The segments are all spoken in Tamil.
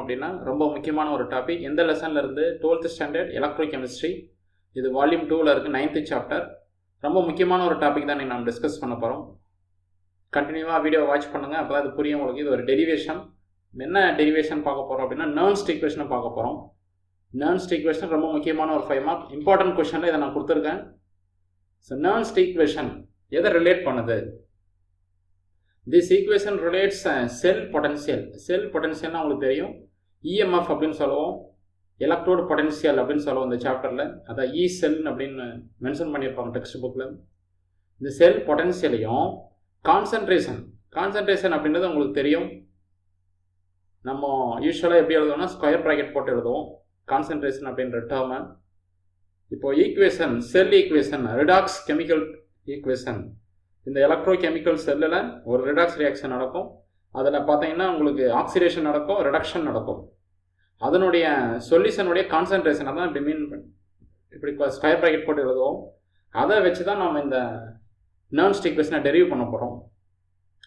அப்படின்னா ரொம்ப முக்கியமான ஒரு டாபிக். எந்த லெசனில் இருந்து 12th ஸ்டாண்டர்ட் எலக்ட்ரோ கெமிஸ்ட்ரி, இது வால்யூம் 2ல் இருக்குது, 9th சாப்டர். ரொம்ப முக்கியமான ஒரு டாபிக் தான் நம்ம டிஸ்கஸ் பண்ண போகிறோம். கண்டினியூவாக வீடியோ வாட்ச் பண்ணுங்கள், அப்போ அது புரியும் உங்களுக்கு. இது ஒரு டெரிவேஷன். என்ன டெரிவேஷன் பார்க்க போகிறோம் அப்படின்னா நெர்ன்ஸ்ட் ஈக்குவேஷனை பார்க்க போகிறோம். நெர்ன்ஸ்ட் ஈக்குவேஷன் ரொம்ப முக்கியமான ஒரு 5 மார்க் இம்பார்ட்டன்ட் கொஸ்டினில் இதை நான் கொடுத்துருக்கேன். ஸோ நெர்ன்ஸ்ட் ஈக்குவேஷன் எதை ரிலேட் பண்ணுது? This equation relates cell potential. Cell potential உங்களுக்கு தெரியும், EMF அப்படின்னு சொல்லுவோம், எலக்ட்ரோடு பொட்டன்ஷியல் அப்படின்னு சொல்லுவோம். இந்த சாப்டரில் அதான் இ செல் அப்படின்னு மென்ஷன் பண்ணியிருப்பாங்க டெக்ஸ்ட் புக்கில். இந்த செல் பொட்டன்ஷியலையும் கான்சன்ட்ரேஷன் அப்படின்றது உங்களுக்கு தெரியும். நம்ம யூஸ்வலாக எப்படி எழுதுவோம்னா ஸ்கொயர் ப்ராக்கெட் போட்டு எழுதுவோம் கான்சன்ட்ரேஷன் அப்படின்ற டேர்மை. இப்போ ஈக்குவேஷன், செல் ஈக்குவேஷன், ரிடாக்ஸ் கெமிக்கல் ஈக்குவேஷன். இந்த எலக்ட்ரோ கெமிக்கல் செல்லில் ஒரு ரிடாக்ஸ் ரியாக்ஷன் நடக்கும். அதில் பார்த்தீங்கன்னா உங்களுக்கு ஆக்சிடேஷன் நடக்கும், ரிடக்ஷன் நடக்கும். அதனுடைய சொல்யூஷனுடைய கான்சன்ட்ரேஷனை தான் இப்படி ஸ்கொயர் ப்ராக்கெட் போட்டு எழுதுவோம். அதை வச்சு தான் நம்ம இந்த நெர்ன்ஸ்ட் ஈக்குவேஷனை டெரிவ் பண்ண போகிறோம்.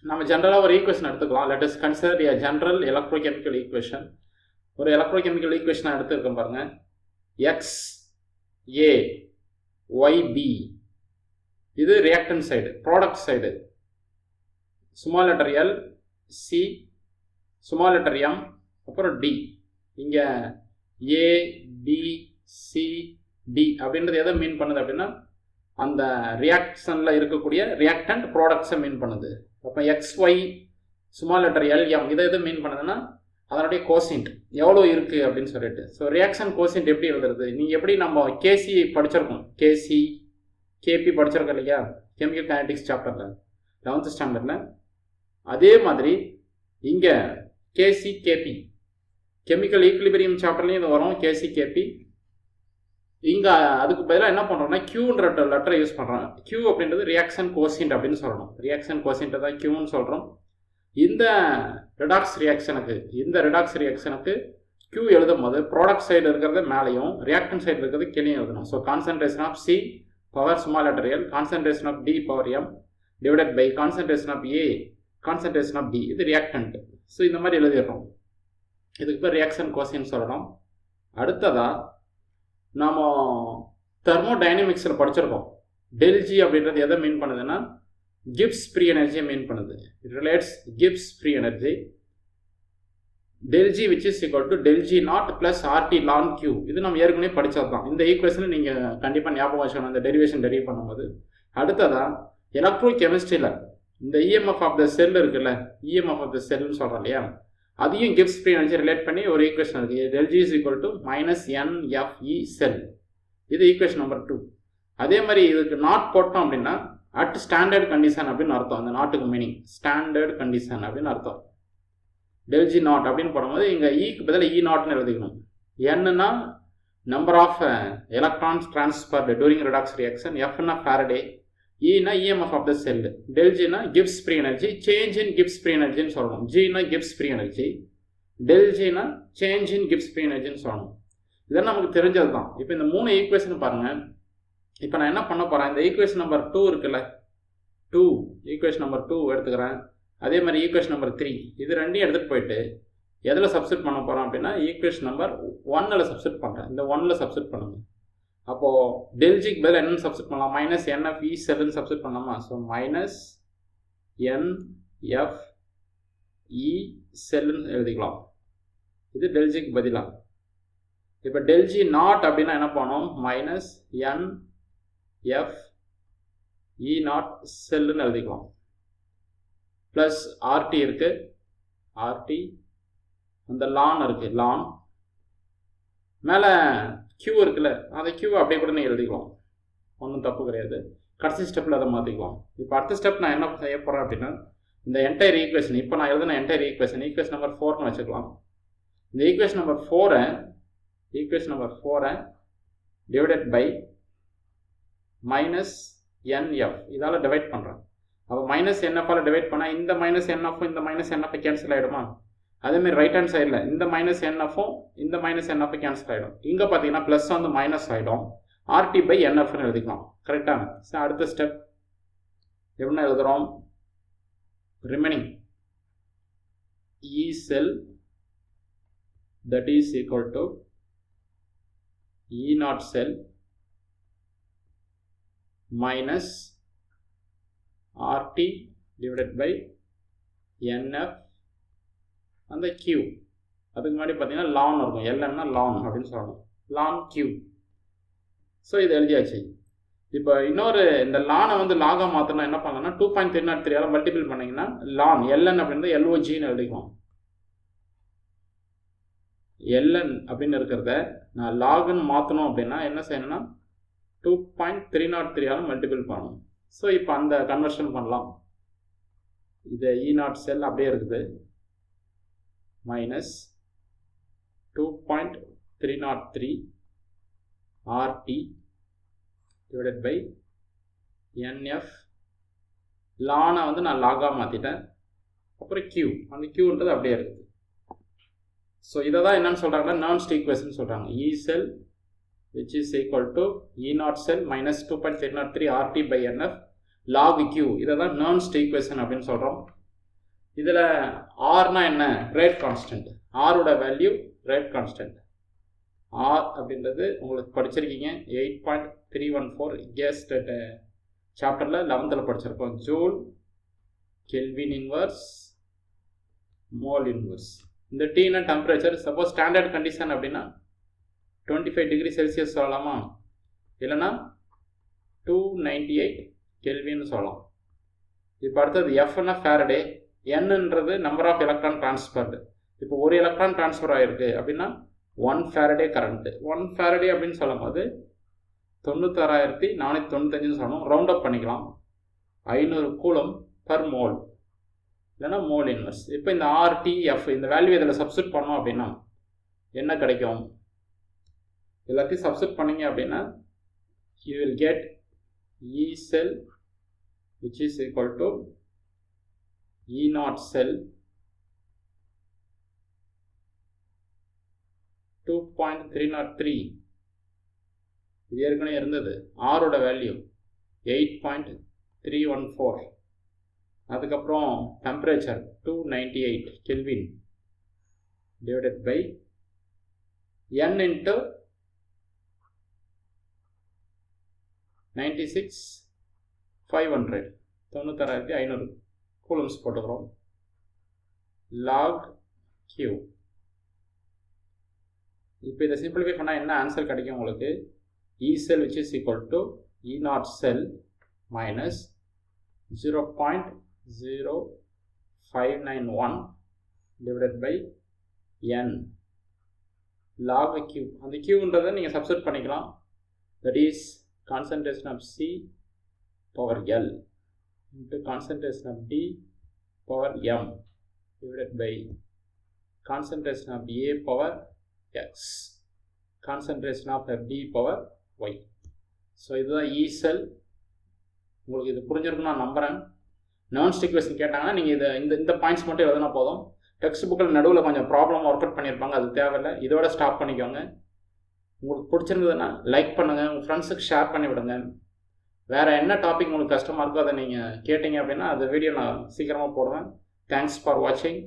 நம்ம ஜென்ரலாக ஒரு ஈக்குவேஷன் எடுத்துக்கலாம். லெட் அஸ் கன்சிடர் எ ஜென்ரல் எலக்ட்ரோ கெமிக்கல் ஈக்குவேஷன். ஒரு எலக்ட்ரோ கெமிக்கல் ஈக்குவேஷனை எடுத்துருக்கோம் பாருங்கள். எக்ஸ் ஏ ஒய் பி, இது reactant side, product side. Small letter L, C, small letter M, அப்புறம் டி. இங்கே ஏ பி சி டி அப்படின்றது எதை மீன் பண்ணுது அப்படின்னா அந்த ரியாக்ஷனில் இருக்கக்கூடிய ரியாக்டன்ட் ப்ராடக்ட்ஸை மீன் பண்ணுது. அப்போ X Y small letter L M இதை எது மீன் பண்ணுதுன்னா அதனுடைய கோசிண்ட் எவ்வளோ இருக்குது அப்படின்னு சொல்லிட்டு. ஸோ ரியாக்ஷன் கோசிண்ட் எப்படி எழுதுறது? நீங்கள் எப்படி நம்ம கேசி படிச்சிருக்கோம், கேசி கேபி படிச்சிருக்கோம் இல்லையா, கெமிக்கல் கைனடிக்ஸ் சாப்டரில் 11th ஸ்டாண்டர்டில். அதே மாதிரி இங்கே கேசி கேபி, கெமிக்கல் ஈக்குலிபிரியம் சாப்டர்லேயும் இது வரும், கேசி கேபி. இங்கே அதுக்கு பதிலாக என்ன பண்ணுறோம்னா கியூன்ற லெட்டரை யூஸ் பண்ணுறோம். கியூ அப்படின்றது ரியாக்ஷன் கோசிண்ட் அப்படின்னு சொல்லணும். ரியாக்ஷன் கோசிண்ட்டை தான் கியூன்னு சொல்கிறோம். இந்த ரிடாக்ஸ் ரியாக்ஷனுக்கு கியூ எழுதும் போது ப்ராடக்ட் சைடு இருக்கிறது மேலேயும் ரியாக்டன் சைடு இருக்கிறது கீழேயும் எழுதணும். So concentration of C power small letter L, concentration of D power M divided by concentration of A, concentration of D, இது ரியாக்டன்ட். ஸோ இந்த மாதிரி எழுதிடுறோம். இதுக்கு பேர் ரியாக்ஷன் கோசின்னு சொல்லணும். அடுத்ததாக நாம் தெர்மோடைனமிக்ஸில் படிச்சிருக்கோம். டெல்ஜி அப்படின்றது எதை மீன் பண்ணுதுன்னா கிப்ஸ் ஃப்ரீ எனர்ஜியை மீன் பண்ணுது. It relates Gibbs free energy. Del G which is equal to del G naught plus RT ln Q. இது நம்ம ஏற்கனவே படித்தது தான். இந்த ஈக்குவேஷனை நீங்கள் கண்டிப்பாக ஞாபகம் வச்சுக்கணும் இந்த டெரிவேஷன் டெரிவ் பண்ணும்போது. அடுத்ததான் எலக்ட்ரோ கெமிஸ்ட்ரியில் இந்த இஎம்எஃப் ஆஃப் த செல் இருக்குல்ல, இஎம்எஃப் ஆஃப் த செல்னு சொல்கிறோம் இல்லையா, அதையும் கிப்ஸ் ஃப்ரீ எனர்ஜி ரிலேட் பண்ணி ஒரு ஈக்குவேஷன் இருக்குது. Del G is equal to minus n F E cell. இது ஈக்குவேஷன் நம்பர் 2. அதே மாதிரி இதுக்கு நாட் போட்டோம் அப்படின்னா அட் ஸ்டாண்டர்ட் கண்டிஷன் அப்படின்னு அர்த்தம். அந்த நாட்டுக்கு மீனிங் ஸ்டாண்டர்ட் கண்டிஷன் அப்படின்னு அர்த்தம். டெல்ஜி நாட் அப்படின்னு போடும்போது இங்கே ஈக்கு பதில் இ நாட்னு எழுதிக்கணும். என்னன்னா number of electrons transferred during redox reaction, எஃப்னா ஃபாரடே, இனா இஎம்எஃப் ஆஃப் த செல், டெல்ஜினா Gibbs free energy, change in Gibbs free எனர்ஜின்னு சொல்லணும். ஜினா கிப்ஸ் ஃப்ரீ எனர்ஜி, டெல்ஜினா சேஞ்ச் இன் கிப்ஸ் ஃப்ரீ எனர்ஜின்னு சொல்லணும். இதெல்லாம் நமக்கு தெரிஞ்சது தான். இப்போ இந்த 3 ஈக்குவேஷன் பாருங்கள். இப்போ நான் என்ன பண்ண போகிறேன், இந்த ஈக்குவேஷன் நம்பர் 2 இருக்குல்ல, ஈக்குவேஷன் நம்பர் 2 எடுத்துக்கிறேன். அதே மாதிரி ஈக்குவேஷன் நம்பர் 3 இது ரெண்டையும் எடுத்துகிட்டு போயிட்டு எதில் சப்ஸ்டிட் பண்ண போகிறோம் அப்படின்னா ஈக்குவேஷன் நம்பர் 1ல் சப்ஸ்டிட் பண்ணுறேன். இந்த 1ல் சப்ஸ்டிட் பண்ணுங்க. அப்போது டெல்ஜிக்கு பதில் என்னென்னு சப்ஸ்டிட் பண்ணலாம், மைனஸ் என்எஃப்இ செல்லுன்னு சப்ஸ்டிட் பண்ணலாமா. ஸோ மைனஸ் என்எஃப்இ செல்லுன்னு எழுதிக்கலாம். இது டெல்ஜிக்கு பதிலாக. இப்போ டெல்ஜி நாட் அப்படின்னா என்ன பண்ணோம், மைனஸ் என்எஃப்இ நாட் செல்லுன்னு எழுதிக்கலாம். ப்ளஸ் ஆர்டி இருக்குது, ஆர்டி அந்த லான் இருக்குது, லான் மேலே கியூ இருக்குல்ல, அந்த கியூ அப்படியே கூட நீங்கள் எழுதிக்கலாம், ஒன்றும் தப்பு கிடையாது. கடைசி ஸ்டெப்பில் அதை மாற்றிக்கலாம். இப்போ அடுத்த ஸ்டெப் நான் என்ன செய்ய போகிறேன் அப்படின்னா இந்த என்டையர் ஈக்குவேஷன், இப்போ நான் எழுதின என்டையர் ஈக்குவேஷன் நம்பர் 4ன்னு வச்சுக்கலாம். இந்த equation number 4 divided by minus nF இதால் டிவைட் பண்ணுறேன். அப்போ மைனஸ் என்எஃபால் டிவைட் பண்ணால் இந்த மைனஸ் என்எஃப்பும் இந்த மைனஸ் என்எஃப் கேன்சல் ஆகிடுமா. அதேமாதிரி ரைட் ஹேண்ட் சைடில் இந்த மைனஸ் என்எஃப்பும் இந்த மைனஸ் என்எஃப் கேன்சல் ஆகிடும். இங்கே பார்த்தீங்கன்னா ப்ளஸ் வந்து மைனஸ் ஆகிடும். ஆர்டி பை என்எஃப்னு எழுதிக்கலாம். கரெக்டாக. ஸோ அடுத்த ஸ்டெப் எப்படி எழுதுகிறோம், remaining E sell that is equal to E naught cell minus RT divided by NF and the Q. அதுக்கு முன்னாடி பார்த்தீங்கன்னா லான் இருக்கும், எல்என்னா லான் அப்படின்னு சொல்லணும், லான் கியூ. ஸோ இது எழுதியாச்சு. இப்போ இன்னொரு இந்த லானை வந்து லாகா மாற்றணும் என்ன பண்ணலாம்னா 2.303 மல்டிபிள் பண்ணிங்கன்னா லான் எல்என் அப்படின்றது எல்ஓஜின்னு எழுதிக்கலாம். எல்என் அப்படின்னு இருக்கிறத நான் லாகுன்னு மாற்றணும் அப்படின்னா என்ன செய்யணும்னா 2.303 மல்டிபிள் பண்ணணும். ஸோ இப்போ அந்த கன்வர்ஷன் பண்ணலாம். இது இ நாட் செல் அப்படியே இருக்குது, minus 2.303 RT divided by NF. லானை வந்து நான் லாகா மாற்றிட்டேன், அப்புறம் Q, அந்த Qன்றது அப்படியே இருக்குது. ஸோ இதை தான் என்னன்னு சொல்கிறாங்கன்னா நர்ன்ஸ்ட் ஈக்குவேஷன் சொல்கிறாங்க. E cell which is equal to E naught cell minus 2.303 RT by NF log Q. இதை தான் நர்ன்ஸ்ட் ஈக்குவேஷன் அப்படின்னு சொல்கிறோம். இதில் ஆர்னா என்ன? Rate constant. ஆரோட வேல்யூ ரேட் கான்ஸ்டன்ட். ஆர் அப்படின்றது உங்களுக்கு படிச்சிருக்கீங்க 8.314 கேஸ் சாப்டரில் 11th படிச்சிருக்கோம். Joule, kelvin inverse, mole inverse. இந்த டீனா டெம்பரேச்சர். சப்போஸ் ஸ்டாண்டர்ட் கண்டிஷன் அப்படின்னா 25 டிகிரி செல்சியஸ் சொல்லலாமா, இல்லைன்னா 298 கெல்வின்னு சொல்லலாம். இப்போ அடுத்தது எஃப்னா ஃபேரடே, என்னன்றது நம்பர் ஆஃப் எலக்ட்ரான் டிரான்ஸ்ஃபர்டு. இப்போ ஒரு எலக்ட்ரான் டிரான்ஸ்ஃபர் ஆகிருக்கு அப்படின்னா 1 ஃபேரடே கரண்ட்டு. 1 ஃபேரடே அப்படின்னு சொல்லும் போது 96,495 சொல்லணும், ரவுண்ட் அப் பண்ணிக்கலாம். 500 கூலம் பர் மோல், இல்லைன்னா மோல் இன்வர்ஸ். இப்போ இந்த RTF இந்த வேல்யூ இதில் சப்ஸ்டிட் பண்ணோம் அப்படின்னா என்ன கிடைக்கும்? எல்லாத்தையும் சப்ஸ்டிட் பண்ணிங்க அப்படின்னா you will get E cell which is equal to E naught cell 2.303. இது ஏற்கனவே இருந்தது. ஆரோட வேல்யூ 8.314. அதுக்கப்புறம் temperature 298 kelvin divided by n into 96,500 96,500 coulombs போட்டுக்கிறோம். Log Q. இப்போ இதை சிம்பிளிஃபை பண்ணால் என்ன ஆன்சர் கிடைக்கும் உங்களுக்கு? E cell which is equal to E naught cell minus 0.0591 divided by n log Q. அந்த Qன்றதை நீங்கள் சப்ஸ்டிட் பண்ணிக்கலாம். that is concentration of C power L into concentration of D power M divided by concentration of A power X, concentration of D power Y. So இதுதான் E cell. உங்களுக்கு இது புரிஞ்சிருக்குன்னு நான் நம்புகிறேன். நர்ன்ஸ்ட் ஈக்குவேஷன் கேட்டாங்கன்னா நீங்கள் இதை இந்த பாயிண்ட்ஸ் மட்டும் எழுதினா போதும். டெக்ஸ்ட் புக்கில் நடுவில் கொஞ்சம் ப்ராப்ளம் ஒர்க் அவுட் பண்ணியிருப்பாங்க, அது தேவையில்லை. இதோட ஸ்டாப் பண்ணிக்கோங்க. உங்களுக்கு பிடிச்சிருந்ததுன்னா லைக் பண்ணுங்கள், உங்கள் ஃப்ரெண்ட்ஸுக்கு ஷேர் பண்ணி விடுங்க. வேறு என்ன டாபிக் உங்களுக்கு கஷ்டமாக இருக்கோ அதை நீங்கள் கேட்டிங்க அப்படின்னா அந்த வீடியோ நான் சீக்கிரமாக போடுவேன். தேங்க்ஸ் ஃபார் வாட்சிங்.